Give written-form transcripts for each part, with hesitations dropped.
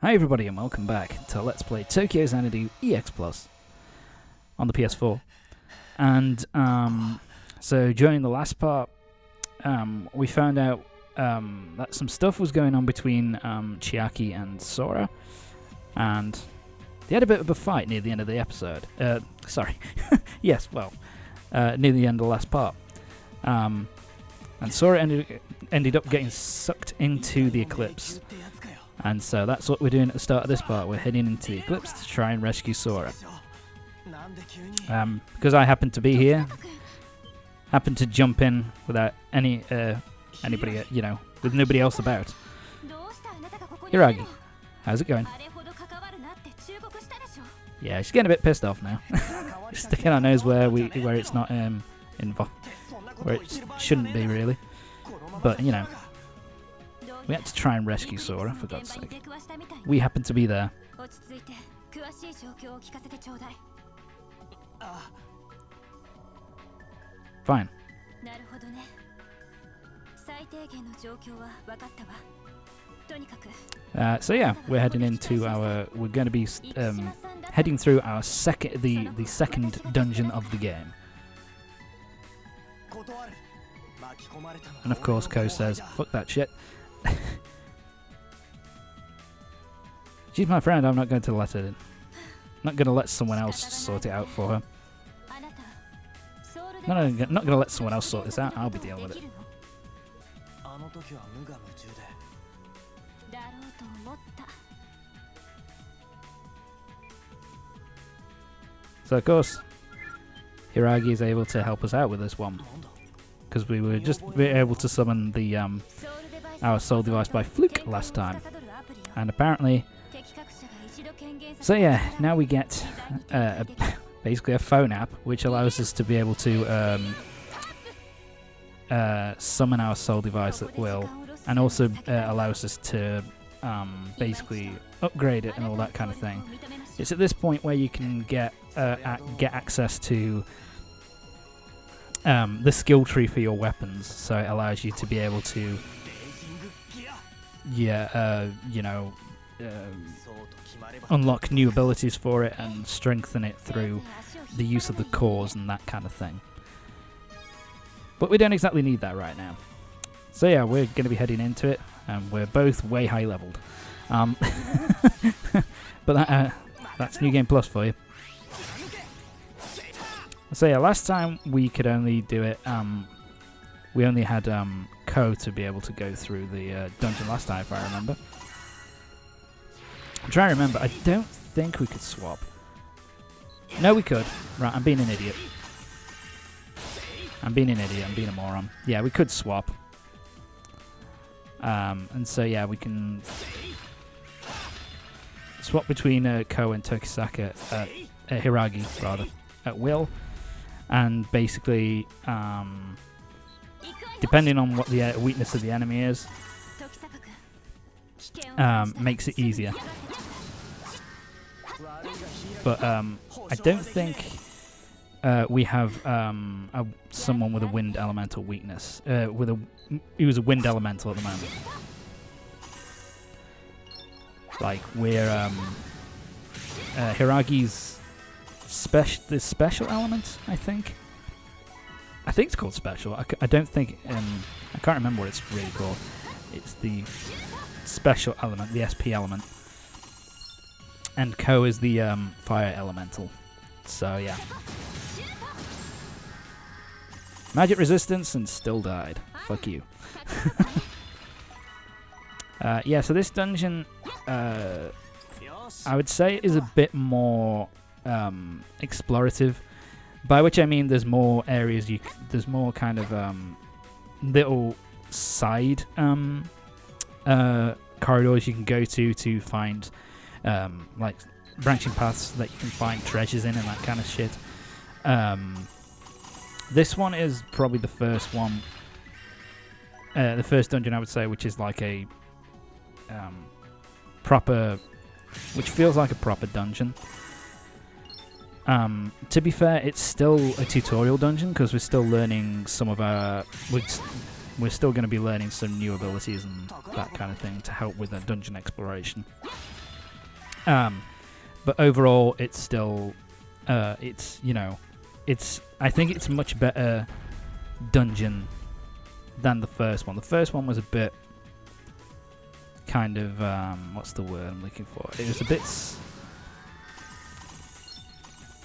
Hi everybody and welcome back to Let's Play Tokyo Xanadu EX Plus on the PS4. And so during the last part, we found out that some stuff was going on between Chiaki and Sora, and they had a bit of a fight near the end of the episode. Sorry, yes, well, near the end of the last part. And Sora ended up getting sucked into the eclipse. And so that's what we're doing at the start of this part. We're heading into the eclipse to try and rescue Sora. Because I happen to be here, happen to jump in without anybody, with nobody else about. Hiragi, how's it going? Yeah, she's getting a bit pissed off now. Sticking our nose where it's not involved, where it shouldn't be really. But we had to try and rescue Sora, for God's sake. We happened to be there. Fine. So yeah, we're heading into we're going to be heading through our the second dungeon of the game. And of course, Ko says, "Fuck that shit." She's my friend. I'm not going to let her in. Not going to let someone else sort it out for her. No, not going to let someone else sort this out. I'll be dealing with it. So of course, Hiragi is able to help us out with this one, because we were just able to summon the our soul device by fluke last time, and apparently. So yeah, now we get basically a phone app which allows us to be able to summon our soul device at will, and also allows us to basically upgrade it and all that kind of thing. It's at this point where you can get access to the skill tree for your weapons, so it allows you to be able to unlock new abilities for it and strengthen it through the use of the cores and that kind of thing. But we don't exactly need that right now. So yeah, we're going to be heading into it, and we're both way high leveled. But that's New Game Plus for you. So yeah, last time we could only do it, we only had Ko to be able to go through the dungeon last time, if I remember. I'm trying to remember. I don't think we could swap. No, we could. Right, I'm being an idiot. I'm being a moron. Yeah, we could swap. And so, yeah, we can swap between Ko and Tokisaka, Hiragi, rather, at will. And basically, depending on what the weakness of the enemy is, makes it easier. But I don't think we have someone with a wind elemental weakness. He was a wind elemental at the moment. Like we're Hiragi's special element. I think it's called special. I don't think I can't remember what it's really called. It's the special element, the SP element. And Ko is the fire elemental. So yeah. Magic resistance and still died. Fuck you. Yeah, so this dungeon, I would say, is a bit more explorative. By which I mean there's more areas, there's more kind of little side corridors you can go to find like branching paths that you can find treasures in and that kind of shit. This one is probably the first one, the first dungeon I would say, which is like a proper, which feels like a proper dungeon. To be fair, it's still a tutorial dungeon because we're still learning some of our. We're still going to be learning some new abilities and that kind of thing to help with the dungeon exploration. But overall, it's still, it's, you know, I think it's much better dungeon than the first one. The first one was a bit kind of, what's the word I'm looking for? It was a bit,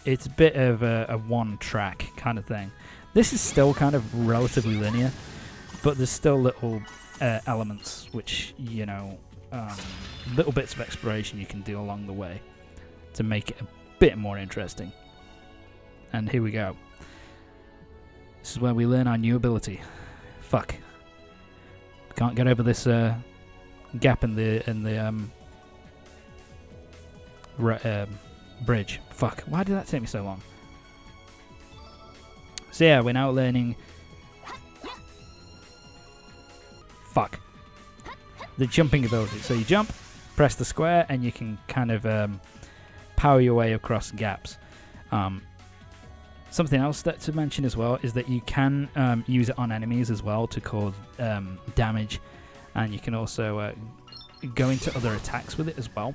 it's a bit of a one-track kind of thing. This is still kind of relatively linear, but there's still little elements which, you know, little bits of exploration you can do along the way to make it a bit more interesting. And here we go. This is where we learn our new ability. Fuck. Can't get over this gap in the bridge. Fuck. Why did that take me so long? So yeah, we're now learning. Fuck. The jumping ability. So you jump, press the square, and you can kind of power your way across gaps. Something else to mention as well is that you can use it on enemies as well to cause damage, and you can also go into other attacks with it as well.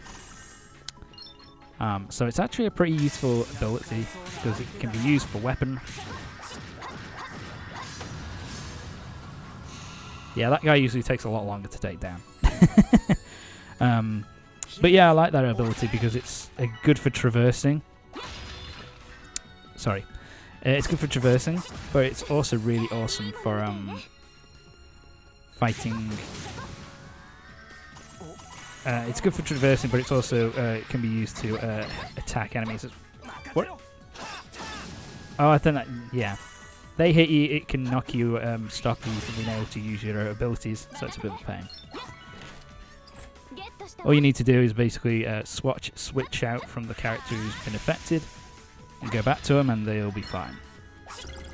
So it's actually a pretty useful ability because it can be used for weapon. Yeah, that guy usually takes a lot longer to take down. But yeah, I like that ability because it's good for traversing. Sorry. It's good for traversing, but it's also really awesome for fighting. It's good for traversing, but it's also it can be used to attack enemies. What? Oh, I think that, yeah. They hit you, it can knock you, stop you from being able to use your abilities, so it's a bit of a pain. All you need to do is basically switch out from the character who's been affected, and go back to them, and they'll be fine.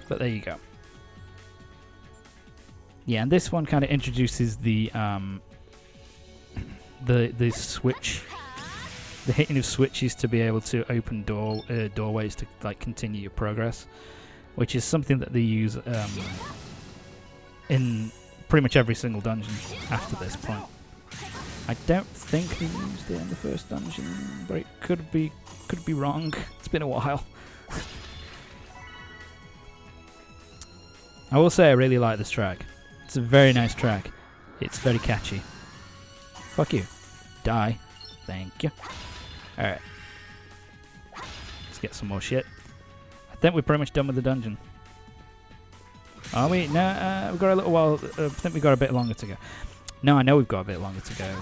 But there you go. Yeah, and this one kind of introduces the switch, the hitting of switches to be able to open doorways to like continue your progress, which is something that they use in pretty much every single dungeon after this point. I don't think they used it in the first dungeon, but it could be wrong. It's been a while. I will say I really like this track. It's a very nice track. It's very catchy. Fuck you. Die. Thank you. Alright. Let's get some more shit. I think we're pretty much done with the dungeon. Are we? No, we've got a little while. I think we've got a bit longer to go. No, I know we've got a bit longer to go.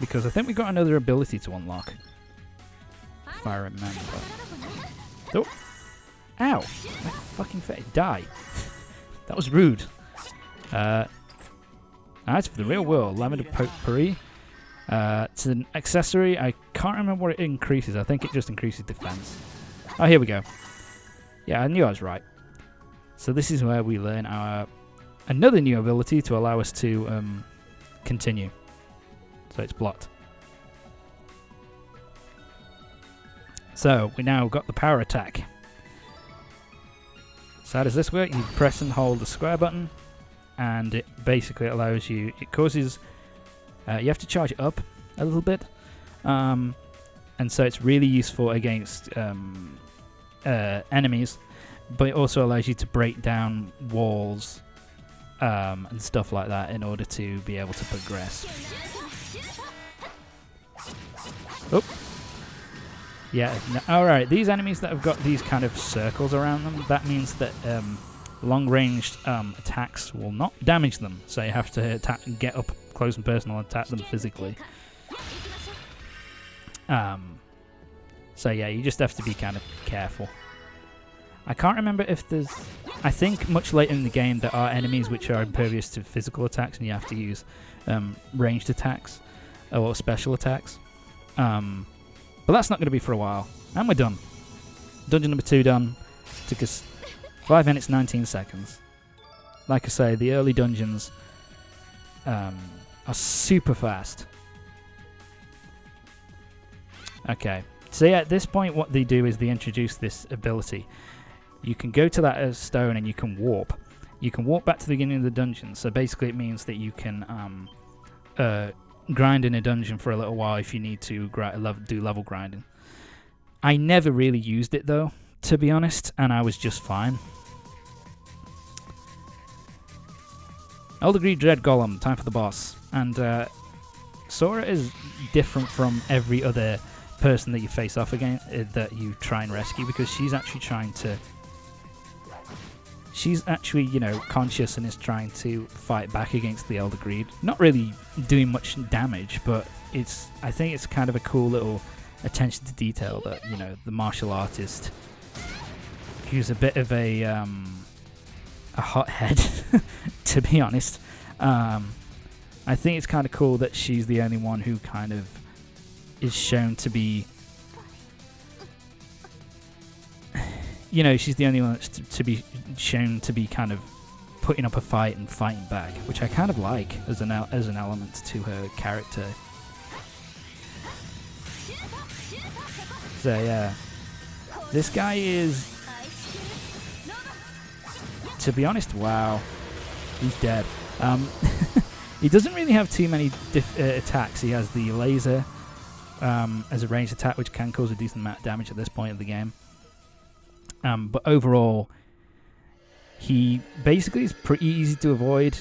Because I think we've got another ability to unlock. If I remember. Oh. Ow! My fucking face. Die. That was rude. As for the real world, Lavender Potpourri. It's an accessory. I can't remember what it increases. I think it just increases defense. Oh, here we go. Yeah, I knew I was right. So this is where we learn our another new ability to allow us to continue. So it's blocked. So we now got the power attack. So how does this work? You press and hold the square button, and it basically allows you. It causes. You have to charge it up a little bit, and so it's really useful against enemies. But it also allows you to break down walls and stuff like that in order to be able to progress. Oh. Yeah, no, alright, these enemies that have got these kind of circles around them, that means that long-ranged attacks will not damage them, so you have to get up close and personal and attack them physically. So yeah, you just have to be kind of careful. I can't remember if there's... I think much later in the game there are enemies which are impervious to physical attacks and you have to use ranged attacks or special attacks. But that's not going to be for a while. And we're done. Dungeon number 2 done. Took us 5 minutes 19 seconds. Like I say, the early dungeons are super fast. Okay. So yeah, at this point what they do is they introduce this ability. You can go to that stone and you can warp. You can warp back to the beginning of the dungeon. So basically it means that you can grind in a dungeon for a little while if you need to do level grinding. I never really used it though, to be honest, and I was just fine. Elder Greed Dread Golem, time for the boss. And Sora is different from every other person that you face off against, that you try and rescue, because she's actually conscious and is trying to fight back against the Elder Greed. Not really doing much damage, but I think it's kind of a cool little attention to detail that, the martial artist, who's a bit of a hothead, to be honest. I think it's kind of cool that she's the only one who kind of is shown to be, she's the only one that's to be shown to be kind of putting up a fight and fighting back, which I kind of like as an element to her character. So yeah, this guy is, to be honest, wow, he's dead. He doesn't really have too many attacks. He has the laser as a ranged attack, which can cause a decent amount of damage at this point of the game. But overall, he basically is pretty easy to avoid.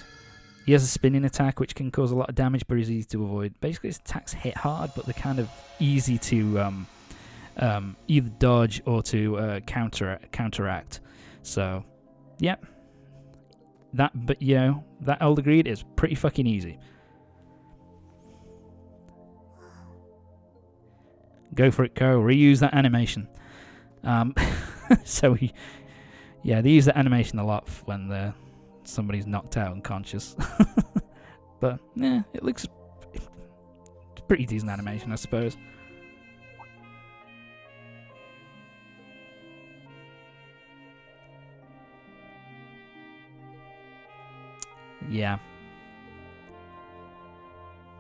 He has a spinning attack, which can cause a lot of damage, but is easy to avoid. Basically, his attacks hit hard, but they're kind of easy to either dodge or to counteract. So, yeah. That Elder Greed is pretty fucking easy. Go for it, Ko. Reuse that animation. So they use that animation a lot when somebody's knocked out unconscious. But yeah, it looks pretty decent animation, I suppose. Yeah.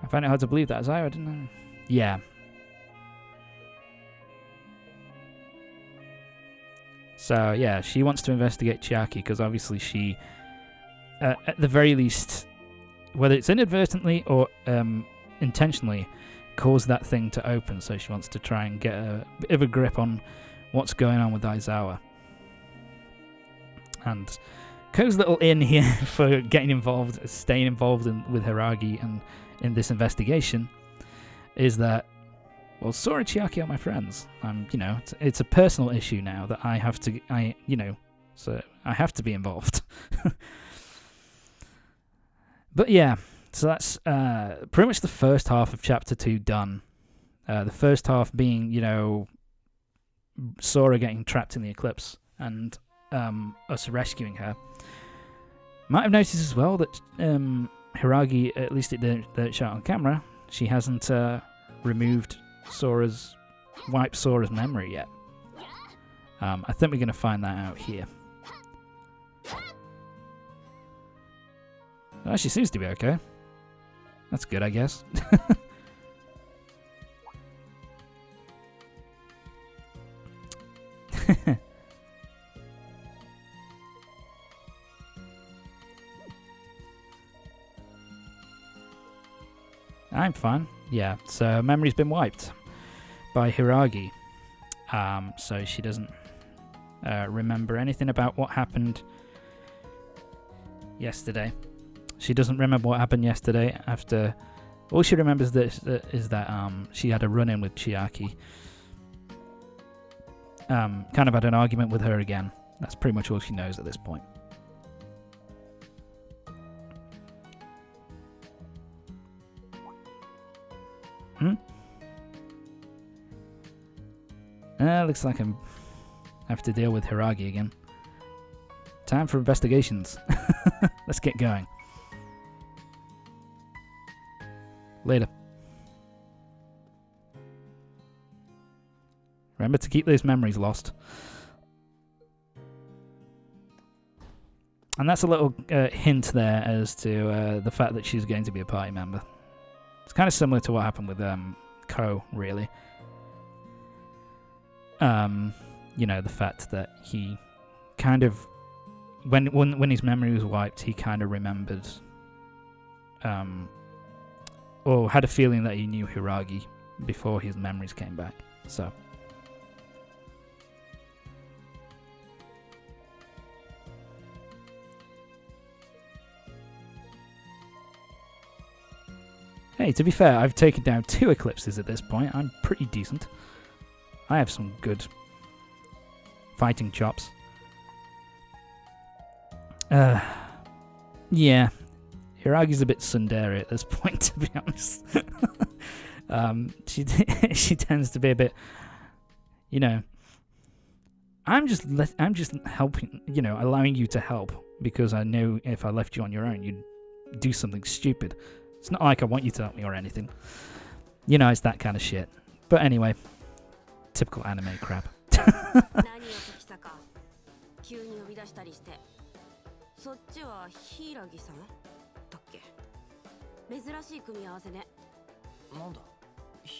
I find it hard to believe that as I didn't know. Yeah. So, yeah, she wants to investigate Chiaki because obviously she, at the very least, whether it's inadvertently or intentionally, caused that thing to open. So she wants to try and get a bit of a grip on what's going on with Aizawa. And Ko's little in here for staying involved with Hiragi and in this investigation is that, well, Sora and Chiaki are my friends. It's a personal issue now that I have to be involved. But yeah, so that's pretty much the first half of Chapter 2 done. The first half being, Sora getting trapped in the eclipse and us rescuing her. Might have noticed as well that Hiragi, at least it didn't show on camera, she hasn't wiped Sora's memory yet. I think we're going to find that out here. Well, she seems to be okay. That's good, I guess. I'm fine. Yeah, so memory's been wiped by Hiragi. So she doesn't remember anything about what happened yesterday. She doesn't remember what happened yesterday after... All she remembers is that she had a run-in with Chiaki. Kind of had an argument with her again. That's pretty much all she knows at this point. Looks like I have to deal with Hiragi again. Time for investigations. Let's get going. Later. Remember to keep those memories lost. And that's a little hint there as to the fact that she's going to be a party member. It's kind of similar to what happened with Ko, really. The fact that he kind of, when his memory was wiped, he kind of remembered or had a feeling that he knew Hiragi before his memories came back. So. Hey, to be fair, I've taken down 2 eclipses at this point. I'm pretty decent. I have some good fighting chops. Yeah. Hiragi's a bit tsundere at this point, to be honest. She tends to be a bit, you know. I'm just helping, you know, allowing you to help because I know if I left you on your own, you'd do something stupid. It's not like I want you to help me or anything. You know, it's that kind of shit. But anyway, typical anime crap.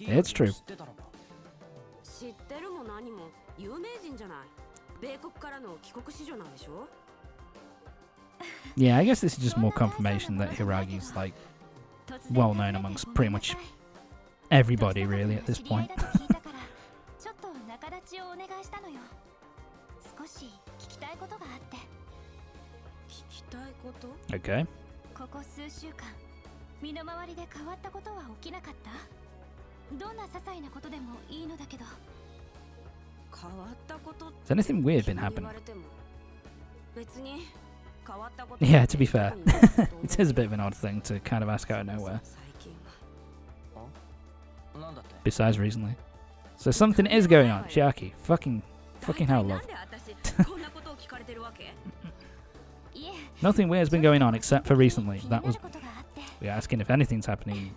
It's true. Yeah, I guess this is just more confirmation that Hiragi's like well known amongst pretty much everybody really at this point. Okay. Has anything weird been happening? Yeah, to be fair, it is a bit of an odd thing to kind of ask out of nowhere. Besides recently. So something is going on. Chiaki, fucking hell, love. Nothing weird's been going on except for recently. That was... We're asking if anything's happening.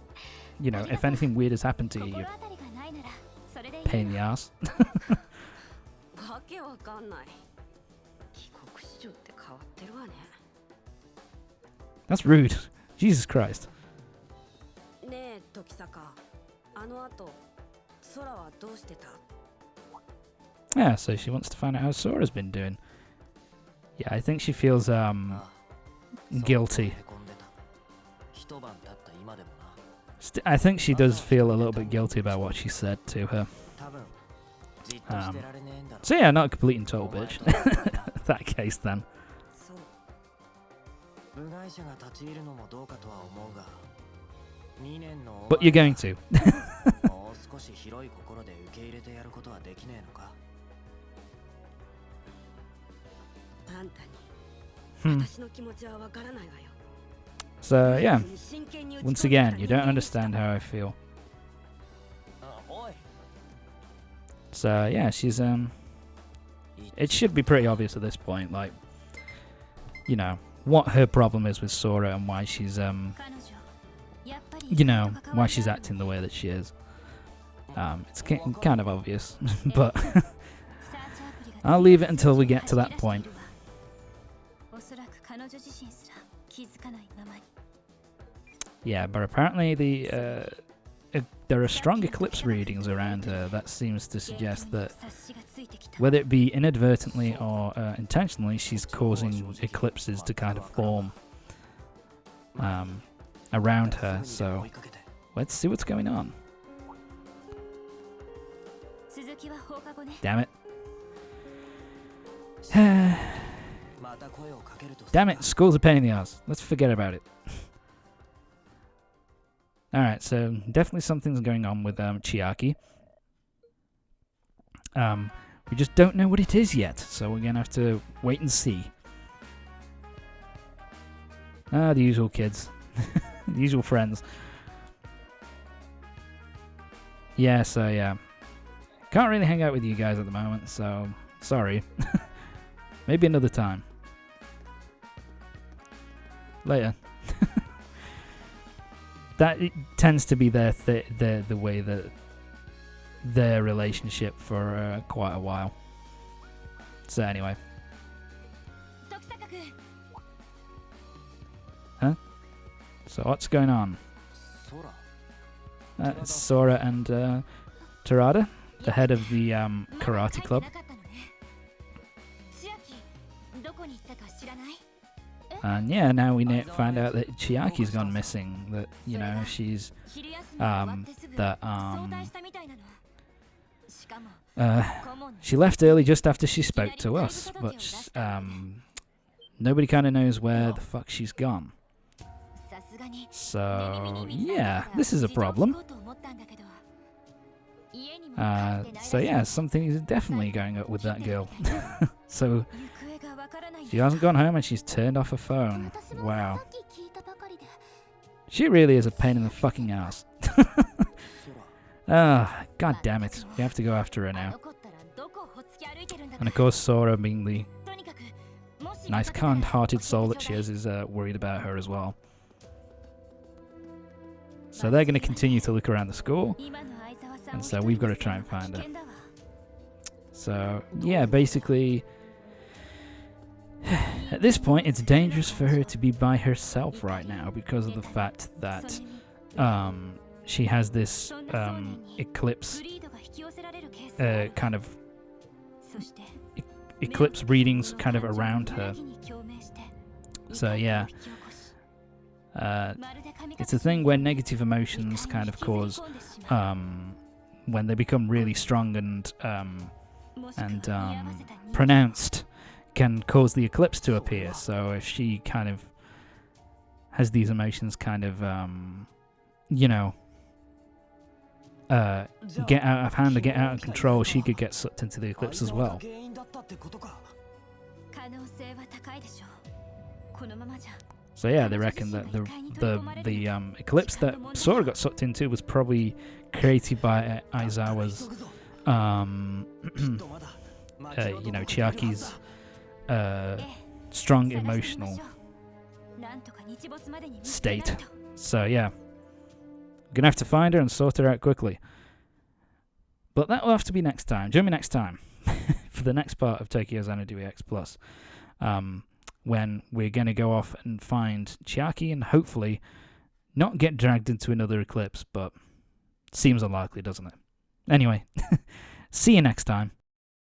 You know, if anything weird has happened to you, you pain in the ass. That's rude. Jesus Christ. Yeah, so she wants to find out how Sora's been doing. Yeah, I think she feels guilty. I think she does feel a little bit guilty about what she said to her. So yeah, not a complete and total bitch. That case then. But you're going to. So yeah, once again, you don't understand how I feel. So yeah, she's it should be pretty obvious at this point, like, you know, what her problem is with Sora and why she's you know, why she's acting the way that she is. It's kind of obvious, but I'll leave it until we get to that point. Yeah, but apparently there are strong eclipse readings around her that seems to suggest that whether it be inadvertently or intentionally, she's causing eclipses to kind of form around her. So let's see what's going on. Damn it. Damn it, school's a pain in the ass. Let's forget about it. Alright, so definitely something's going on with Chiaki. We just don't know what it is yet, so we're going to have to wait and see. The usual kids. The usual friends. Yeah, so yeah. Can't really hang out with you guys at the moment, so sorry. Maybe another time. Later. That tends to be the way that their relationship for quite a while. So anyway. Huh? So what's going on? It's Sora and Terada, the head of the karate club. And yeah, now we find out that Chiaki's gone missing. That, you know, she's she left early just after she spoke to us, but nobody kind of knows where the fuck she's gone. So yeah, this is a problem. So yeah, something is definitely going up with that girl. So she hasn't gone home and she's turned off her phone. Wow. She really is a pain in the fucking ass. Ah, god damn it. We have to go after her now. And of course Sora, being the nice kind-hearted soul that she is worried about her as well. So they're going to continue to look around the school. And so we've got to try and find her. So, yeah, basically, at this point, it's dangerous for her to be by herself right now because of the fact that she has this eclipse kind of eclipse readings kind of around her. So, yeah. It's a thing where negative emotions kind of cause when they become really strong and pronounced, can cause the eclipse to appear. So if she kind of has these emotions kind of, you know, get out of hand or get out of control, she could get sucked into the eclipse as well. So yeah, they reckon that the eclipse that Sora got sucked into was probably created by Aizawa's, you know, Chiaki's strong emotional state. So yeah, gonna have to find her and sort her out quickly. But that will have to be next time. Join me next time for the next part of Tokyo Xanadu EX Plus. When we're going to go off and find Chiaki and hopefully not get dragged into another eclipse, but seems unlikely, doesn't it? Anyway, see you next time.